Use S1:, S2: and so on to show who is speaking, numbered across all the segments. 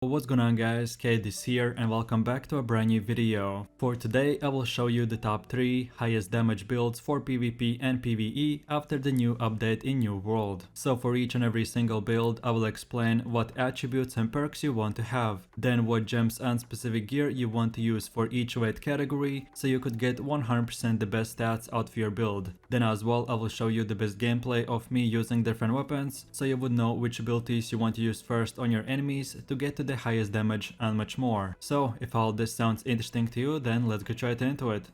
S1: what's going on guys, Kate is here and welcome back to a brand new video. For today I will show you the top 3 highest damage builds for PvP and PvE after the new update in New World. So for each and every single build I will explain what attributes and perks you want to have, then what gems and specific gear you want to use for each weight category so you could get 100% the best stats out of your build. Then as well I will show you the best gameplay of me using different weapons so you would know which abilities you want to use first on your enemies to get to the highest damage and much more. So if all this sounds interesting to you, then let's get right into it.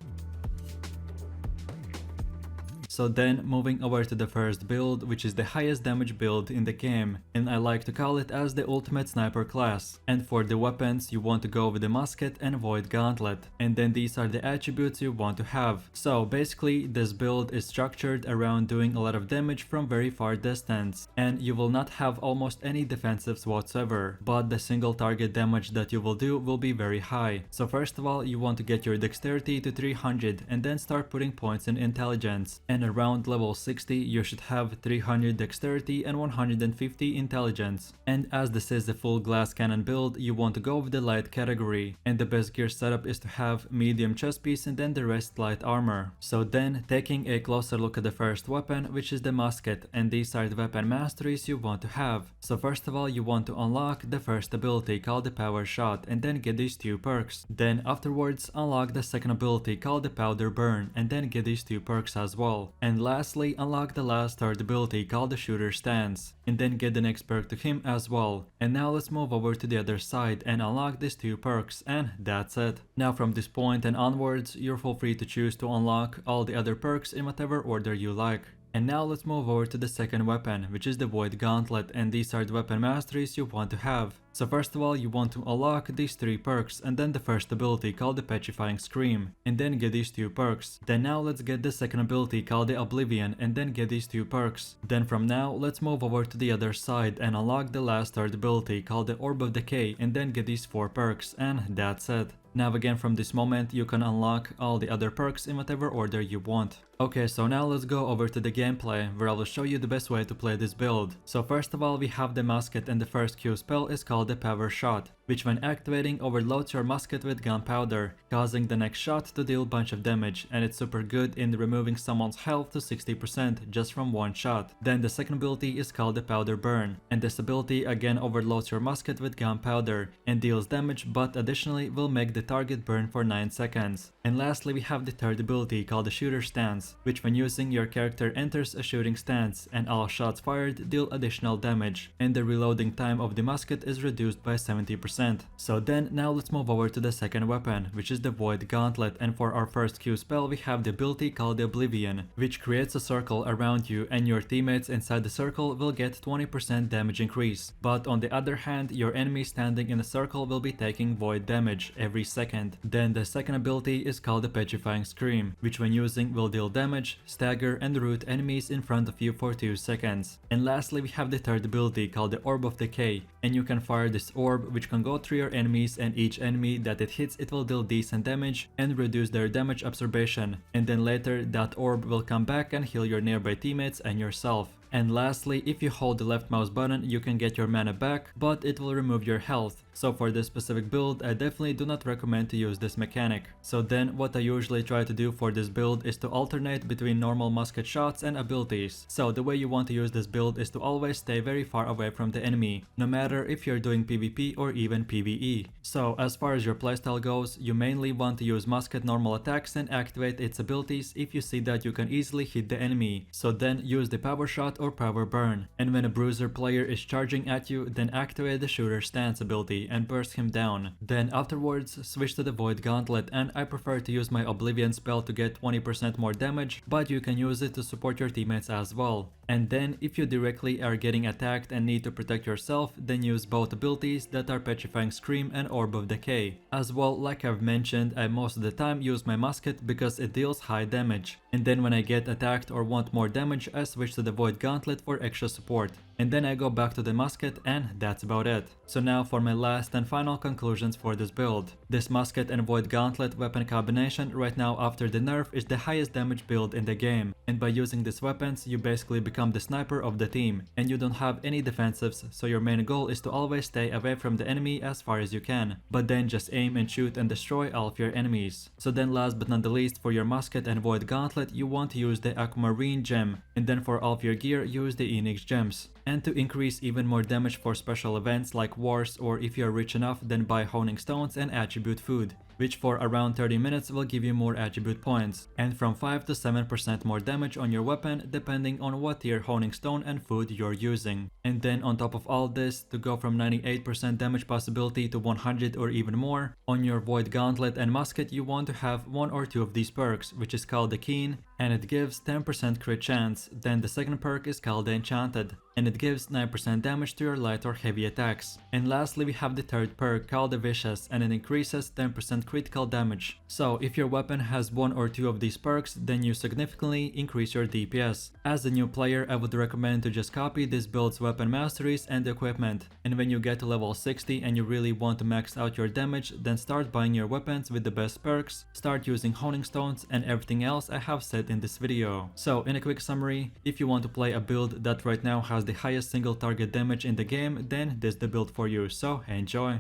S1: So then moving over to the first build, which is the highest damage build in the game, and I like to call it as the ultimate sniper class. And for the weapons you want to go with the musket and void gauntlet, and then these are the attributes you want to have. So basically this build is structured around doing a lot of damage from very far distance, and you will not have almost any defensives whatsoever, but the single target damage that you will do will be very high. So first of all you want to get your dexterity to 300 and then start putting points in intelligence, and around level 60 you should have 300 dexterity and 150 intelligence. And as this is a full glass cannon build, you want to go with the light category, and the best gear setup is to have medium chest piece and then the rest light armor. So then taking a closer look at the first weapon, which is the musket, and these are the weapon masteries you want to have. So first of all you want to unlock the first ability called the power shot and then get these 2 perks. Then afterwards unlock the second ability called the powder burn and then get these 2 perks as well. And lastly unlock the last third ability called the shooter stance and then get the next perk to him as well. And now let's move over to the other side and unlock these 2 perks, and that's it. Now from this point and onwards you're full free to choose to unlock all the other perks in whatever order you like. And now let's move over to the second weapon, which is the void gauntlet, and these are the weapon masteries you want to have. So first of all you want to unlock these 3 perks and then the first ability called the petrifying scream and then get these 2 perks. Then now let's get the second ability called the oblivion and then get these 2 perks. Then from now let's move over to the other side and unlock the last third ability called the orb of decay and then get these 4 perks, and that's it. Now again from this moment you can unlock all the other perks in whatever order you want. Okay, so now let's go over to the gameplay where I will show you the best way to play this build. So first of all we have the musket, and the first Q spell is called the power shot, which when activating overloads your musket with gunpowder, causing the next shot to deal bunch of damage, and it's super good in removing someone's health to 60% just from one shot. Then the second ability is called the powder burn, and this ability again overloads your musket with gunpowder and deals damage, but additionally will make the target burn for 9 seconds. And lastly we have the third ability called the shooter stance, which when using your character enters a shooting stance and all shots fired deal additional damage, and the reloading time of the musket is reduced by 70%. So then now let's move over to the second weapon, which is the void gauntlet, and for our first Q spell we have the ability called the oblivion, which creates a circle around you and your teammates inside the circle will get 20% damage increase. But on the other hand your enemy standing in the circle will be taking void damage every second. Then the second ability is called the petrifying scream, which when using will deal damage, stagger and root enemies in front of you for 2 seconds. And lastly we have the third ability called the orb of decay, and you can fire this orb which can go through your enemies, and each enemy that it hits it will deal decent damage and reduce their damage absorption, and then later that orb will come back and heal your nearby teammates and yourself. And lastly, if you hold the left mouse button you can get your mana back, but it will remove your health. So for this specific build I definitely do not recommend to use this mechanic. So then what I usually try to do for this build is to alternate between normal musket shots and abilities. So the way you want to use this build is to always stay very far away from the enemy, no matter if you're doing PvP or even PvE. So as far as your playstyle goes, you mainly want to use musket normal attacks and activate its abilities if you see that you can easily hit the enemy. So then use the power shot or power burn, and when a bruiser player is charging at you then activate the shooter stance ability and burst him down. Then afterwards switch to the void gauntlet, and I prefer to use my oblivion spell to get 20% more damage, but you can use it to support your teammates as well. And then if you directly are getting attacked and need to protect yourself, then use both abilities that are petrifying scream and orb of decay. As well, like I've mentioned, I most of the time use my musket because it deals high damage. And then when I get attacked or want more damage I switch to the void gauntlet for extra support. and then I go back to the musket, and that's about it. So now for my last and final conclusions for this build. This musket and void gauntlet weapon combination right now after the nerf is the highest damage build in the game, and by using these weapons you basically become the sniper of the team, and you don't have any defensives, so your main goal is to always stay away from the enemy as far as you can, but then just aim and shoot and destroy all of your enemies. So then last but not the least, for your musket and void gauntlet you want to use the aquamarine gem, and then for all of your gear use the Enix gems. And to increase even more damage for special events like wars, or if you're rich enough, then buy honing stones and attribute food, which for around 30 minutes will give you more attribute points, and from 5 to 7% more damage on your weapon depending on what tier honing stone and food you're using. And then on top of all this, to go from 98% damage possibility to 100 or even more, on your void gauntlet and musket you want to have one or two of these perks, which is called the keen, and it gives 10% crit chance. Then the second perk is called the enchanted, and it gives 9% damage to your light or heavy attacks. And lastly we have the third perk called the vicious, and it increases 10% critical damage. So if your weapon has one or two of these perks, then you significantly increase your DPS. As a new player, I would recommend to just copy this build's weapon masteries and equipment, and when you get to level 60 and you really want to max out your damage, then start buying your weapons with the best perks, start using honing stones, and everything else I have said in this video. So in a quick summary, if you want to play a build that right now has the highest single target damage in the game, then this is the build for you, so enjoy!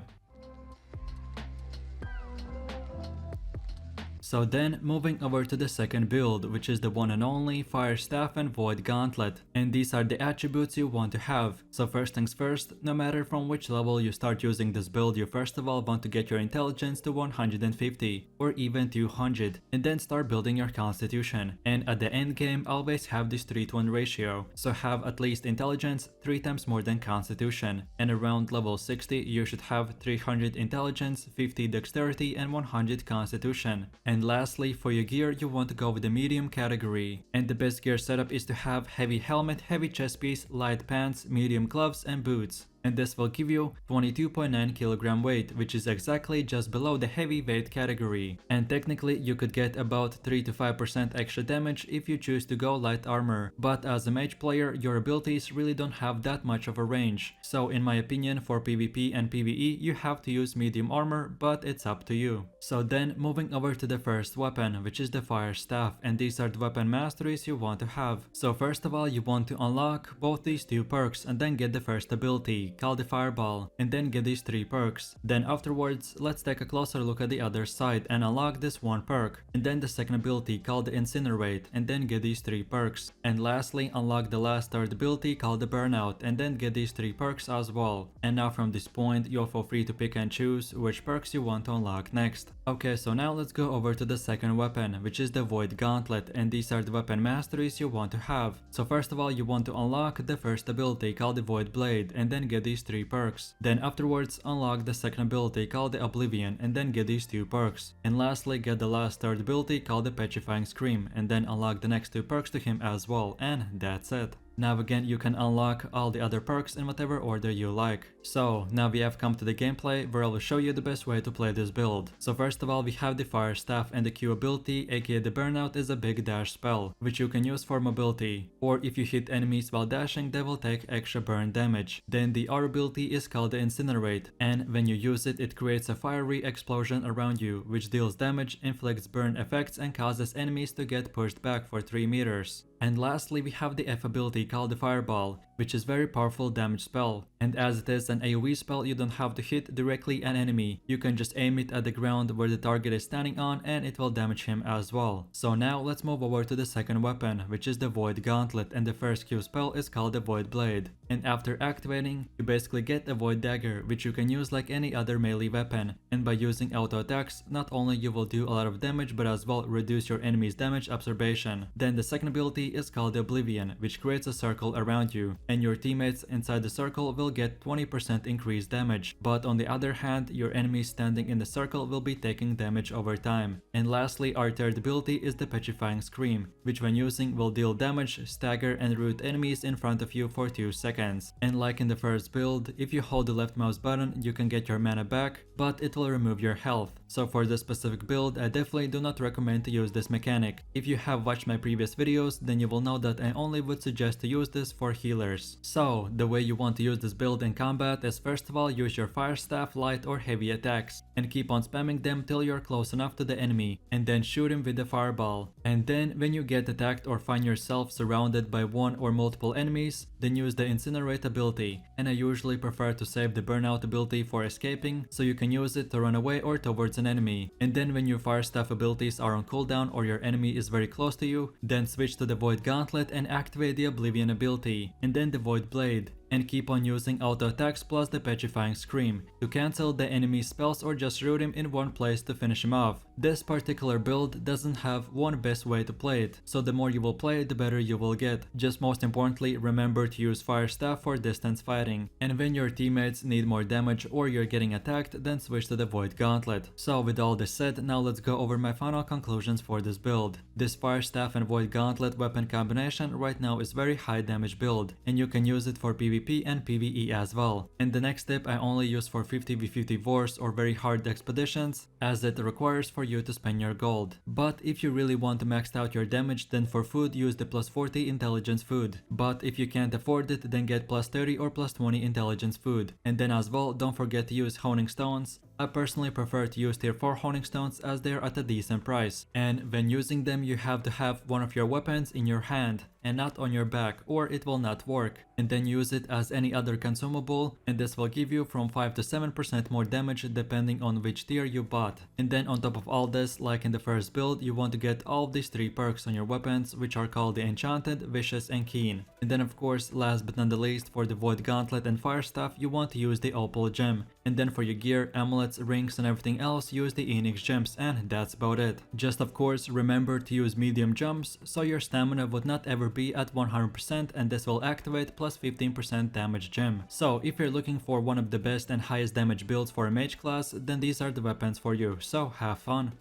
S1: So then moving over to the second build, which is the one and only Fire Staff and Void Gauntlet, and these are the attributes you want to have. So first things first, no matter from which level you start using this build, you first of all want to get your intelligence to 150 or even 200, and then start building your constitution. And at the end game always have this 3-to-1 ratio, so have at least intelligence 3 times more than constitution, and around level 60 you should have 300 intelligence, 50 dexterity and 100 constitution. And lastly, for your gear you want to go with the medium category, and the best gear setup is to have heavy helmet, heavy chest piece, light pants, medium gloves and boots. And this will give you 22.9 kg weight, which is exactly just below the heavy weight category. And technically you could get about 3 to 5% extra damage if you choose to go light armor, but as a mage player your abilities really don't have that much of a range. So in my opinion, for PvP and PvE you have to use medium armor, but it's up to you. So then moving over to the first weapon, which is the Fire Staff, and these are the weapon masteries you want to have. So first of all you want to unlock both these two perks and then get the first ability called the Fireball, and then get these 3 perks. Then afterwards let's take a closer look at the other side and unlock this one perk, and then the second ability called the Incinerate, and then get these 3 perks. And lastly unlock the last third ability called the Burnout, and then get these 3 perks as well. And now from this point you'll feel free to pick and choose which perks you want to unlock next. Okay, so now let's go over to the second weapon, which is the Void Gauntlet, and these are the weapon masteries you want to have. So first of all you want to unlock the first ability called the Void Blade, and then get these 3 perks. Then afterwards unlock the second ability called the Oblivion, and then get these 2 perks. And lastly get the last third ability called the Petrifying Scream, and then unlock the next 2 perks to him as well, and that's it. Now again you can unlock all the other perks in whatever order you like. So now we have come to the gameplay where I will show you the best way to play this build. So first of all we have the Fire Staff, and the Q ability aka the Burnout is a big dash spell, which you can use for mobility, or if you hit enemies while dashing they will take extra burn damage. Then the R ability is called the Incinerate, and when you use it, it creates a fiery explosion around you which deals damage, inflicts burn effects and causes enemies to get pushed back for 3 meters. And lastly we have the F ability called the Fireball, which is very powerful damage spell, and as it is an AoE spell you don't have to hit directly an enemy, you can just aim it at the ground where the target is standing on and it will damage him as well. So now let's move over to the second weapon, which is the Void Gauntlet, and the first Q spell is called the Void Blade. And after activating you basically get a Void Dagger, which you can use like any other melee weapon, and by using auto attacks not only you will do a lot of damage but as well reduce your enemy's damage absorption. Then the second ability is called the Oblivion, which creates a circle around you, and your teammates inside the circle will get 20% increased damage, but on the other hand your enemies standing in the circle will be taking damage over time. And lastly our third ability is the Petrifying Scream, which when using will deal damage, stagger and root enemies in front of you for 2 seconds. And like in the first build, if you hold the left mouse button you can get your mana back, but it will remove your health. So for this specific build, I definitely do not recommend to use this mechanic. If you have watched my previous videos, then you will know that I only would suggest to use this for healers. So the way you want to use this build in combat is first of all use your fire staff, light or heavy attacks and keep on spamming them till you're close enough to the enemy and then shoot him with the fireball. And then when you get attacked or find yourself surrounded by one or multiple enemies, then use the incinerate ability, and I usually prefer to save the burnout ability for escaping so you can use it to run away or towards an enemy. And then when your fire staff abilities are on cooldown or your enemy is very close to you, then switch to the void gauntlet and activate the oblivion ability and then the void blade. And keep on using auto attacks plus the petrifying scream to cancel the enemy's spells or just root him in one place to finish him off. This particular build doesn't have one best way to play it, so the more you will play it, the better you will get. Just most importantly, remember to use fire staff for distance fighting. And when your teammates need more damage or you're getting attacked, then switch to the void gauntlet. So with all this said, now let's go over my final conclusions for this build. This fire staff and void gauntlet weapon combination right now is very high damage build, and you can use it for PvP and PvE as well. And the next tip I only use for 50v50 wars or very hard expeditions, as it requires for you to spend your gold. But if you really want to max out your damage, then for food use the plus 40 intelligence food. But if you can't afford it, then get plus 30 or plus 20 intelligence food. And then as well, don't forget to use honing stones. I personally prefer to use tier 4 honing stones as they are at a decent price, and when using them you have to have one of your weapons in your hand and not on your back or it will not work, and then use it as any other consumable, and this will give you from 5 to 7% more damage depending on which tier you bought. And then on top of all this, like in the first build, you want to get all of these 3 perks on your weapons, which are called the enchanted, vicious and keen. And then of course, last but not the least, for the void gauntlet and fire staff you want to use the opal gem, and then for your gear, amulets, rings and everything else use the Enix gems, and that's about it. Just of course remember to use medium jumps so your stamina would not ever be at 100%, and this will activate plus 15% damage gem. So if you're looking for one of the best and highest damage builds for a mage class, then these are the weapons for you, so have fun.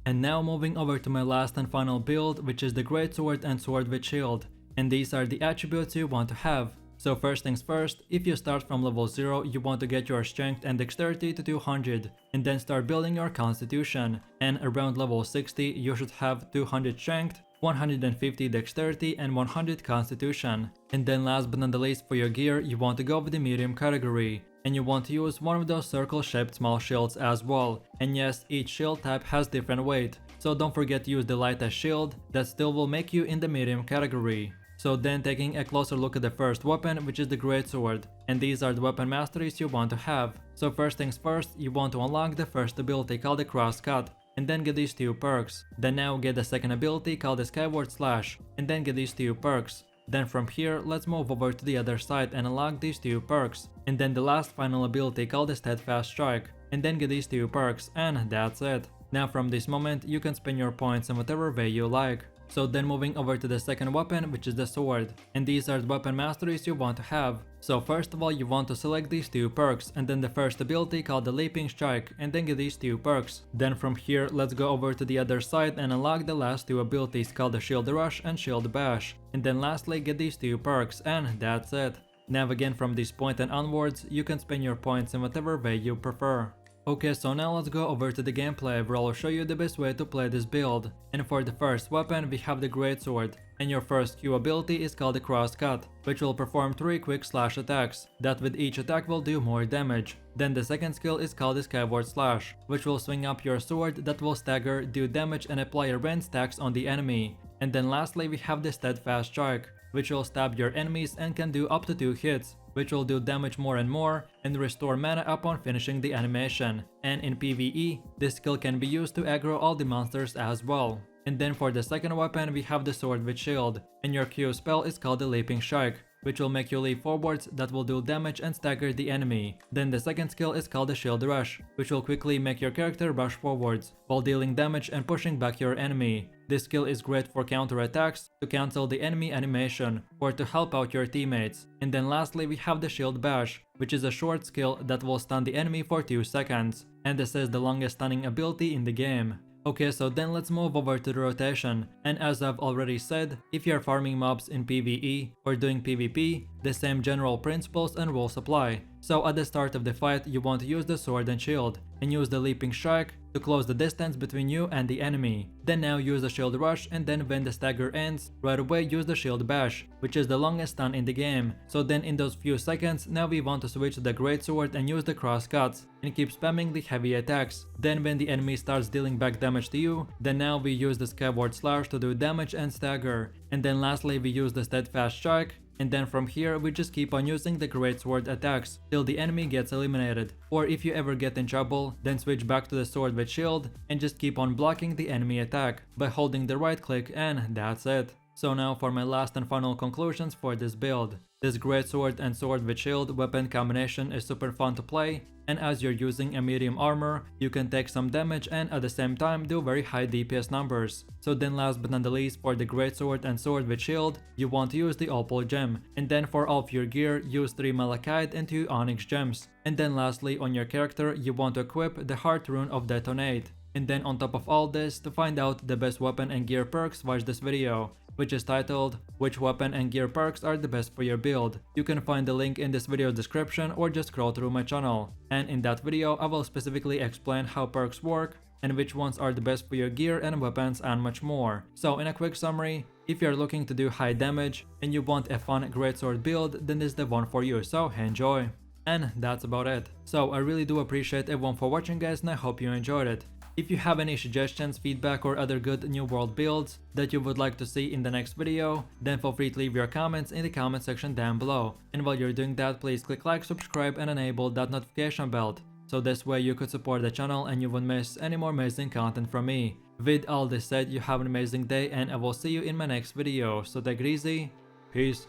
S1: And now moving over to my last and final build, which is the greatsword and sword with shield, and these are the attributes you want to have. So first things first, if you start from level 0, you want to get your strength and dexterity to 200 and then start building your constitution, and around level 60 you should have 200 strength, 150 dexterity and 100 constitution. And then last but not the least, for your gear you want to go with the medium category, and you want to use one of those circle shaped small shields as well. And yes, each shield type has different weight, so don't forget to use the lightest shield, that still will make you in the medium category. So then taking a closer look at the first weapon, which is the greatsword, and these are the weapon masteries you want to have. So first things first, you want to unlock the first ability called the crosscut, and then get these 2 perks. Then now get the second ability called the skyward slash, and then get these 2 perks. Then from here, let's move over to the other side and unlock these 2 perks. And then the last final ability called the steadfast strike, and then get these 2 perks, and that's it. Now from this moment, you can spend your points in whatever way you like. So then moving over to the second weapon, which is the sword, and these are the weapon masteries you want to have. So first of all, you want to select these 2 perks, and then the first ability called the leaping strike, and then get these 2 perks. Then from here, let's go over to the other side and unlock the last 2 abilities called the shield rush and shield bash, and then lastly get these 2 perks, and that's it. Now again, from this point and onwards, you can spend your points in whatever way you prefer. Okay, so now let's go over to the gameplay where I'll show you the best way to play this build. And for the first weapon we have the greatsword, and your first Q ability is called the crosscut, which will perform 3 quick slash attacks, that with each attack will do more damage. Then the second skill is called the skyward slash, which will swing up your sword that will stagger, do damage and apply a range stacks on the enemy. And then lastly we have the steadfast strike, which will stab your enemies and can do up to 2 hits, which will do damage more and more and restore mana upon finishing the animation. And in PvE, this skill can be used to aggro all the monsters as well. And then for the second weapon we have the sword with shield, and your Q spell is called the leaping strike, which will make you leap forwards that will do damage and stagger the enemy. Then the second skill is called the shield rush, which will quickly make your character rush forwards while dealing damage and pushing back your enemy. This skill is great for counter attacks, to cancel the enemy animation, or to help out your teammates. And then lastly we have the shield bash, which is a short skill that will stun the enemy for 2 seconds, and this is the longest stunning ability in the game. Okay, so then let's move over to the rotation, and as I've already said, if you're farming mobs in PvE or doing PvP, the same general principles and rules apply. So at the start of the fight, you want to use the sword and shield, and use the leaping strike to close the distance between you and the enemy. Then now use the shield rush, and then when the stagger ends, right away use the shield bash, which is the longest stun in the game. So then in those few seconds, now we want to switch to the greatsword and use the cross cuts, and keep spamming the heavy attacks. Then when the enemy starts dealing back damage to you, then now we use the skyward slash to do damage and stagger. And then lastly we use the steadfast strike, and then from here we just keep on using the greatsword attacks till the enemy gets eliminated. Or if you ever get in trouble, then switch back to the sword with shield and just keep on blocking the enemy attack by holding the right click, and that's it. So now for my last and final conclusions for this build. This greatsword and sword with shield weapon combination is super fun to play, and as you're using a medium armor, you can take some damage and at the same time do very high DPS numbers. So then last but not the least, for the greatsword and sword with shield, you want to use the opal gem, and then for all of your gear, use 3 malachite and 2 onyx gems. And then lastly on your character, you want to equip the heart rune of detonate. And then on top of all this, to find out the best weapon and gear perks, watch this video, which is titled "Which weapon and gear perks are the best for your build?" You can find the link in this video's description or just scroll through my channel. And in that video, I will specifically explain how perks work and which ones are the best for your gear and weapons and much more. So in a quick summary, if you're looking to do high damage and you want a fun greatsword build, then this is the one for you, so enjoy. And that's about it. So I really do appreciate everyone for watching, guys, and I hope you enjoyed it. If you have any suggestions, feedback or other good new world builds that you would like to see in the next video, then feel free to leave your comments in the comment section down below. And while you're doing that, please click like, subscribe and enable that notification bell, so this way you could support the channel and you won't miss any more amazing content from me. With all this said, you have an amazing day and I will see you in my next video, so take it easy, peace.